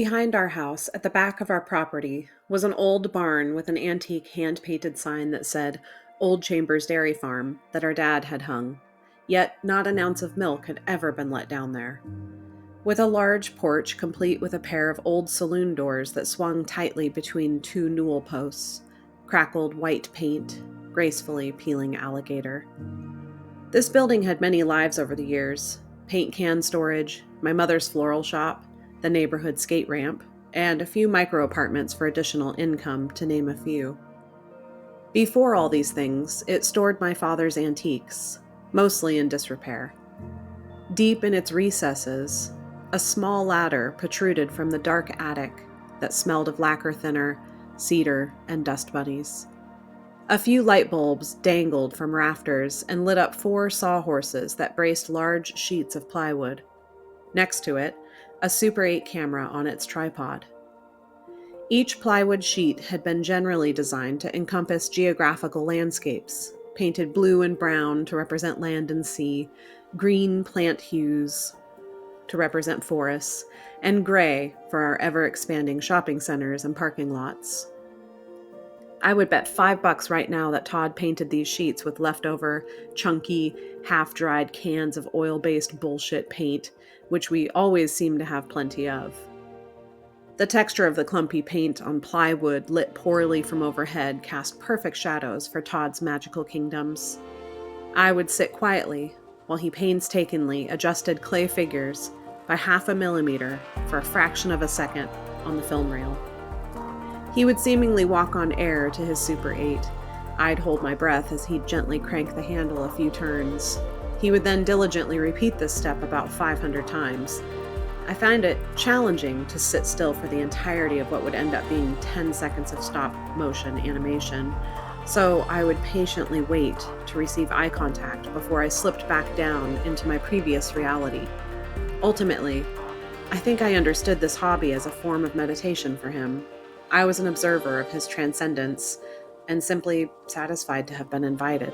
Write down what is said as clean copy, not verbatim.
Behind our house, at the back of our property, was an old barn with an antique hand-painted sign that said Old Chambers Dairy Farm that our dad had hung. Yet not an ounce of milk had ever been let down there. With a large porch complete with a pair of old saloon doors that swung tightly between two newel posts, crackled white paint, gracefully peeling alligator. This building had many lives over the years: paint can storage, my mother's floral shop, the neighborhood skate ramp, and a few micro apartments for additional income, to name a few. Before all these things, it stored my father's antiques, mostly in disrepair. Deep in its recesses, a small ladder protruded from the dark attic that smelled of lacquer thinner, cedar, and dust bunnies. A few light bulbs dangled from rafters and lit up 4 sawhorses that braced large sheets of plywood. Next to it, a Super 8 camera on its tripod. Each plywood sheet had been generally designed to encompass geographical landscapes, painted blue and brown to represent land and sea, green plant hues to represent forests, and gray for our ever-expanding shopping centers and parking lots. I would bet $5 right now that Todd painted these sheets with leftover, chunky, half-dried cans of oil-based bullshit paint, which we always seem to have plenty of. The texture of the clumpy paint on plywood lit poorly from overhead cast perfect shadows for Todd's magical kingdoms. I would sit quietly while he painstakingly adjusted clay figures by 0.5 millimeter for a fraction of a second on the film reel. He would seemingly walk on air to his Super 8. I'd hold my breath as he'd gently crank the handle a few turns. He would then diligently repeat this step about 500 times. I find it challenging to sit still for the entirety of what would end up being 10 seconds of stop-motion animation, so I would patiently wait to receive eye contact before I slipped back down into my previous reality. Ultimately, I think I understood this hobby as a form of meditation for him. I was an observer of his transcendence and simply satisfied to have been invited.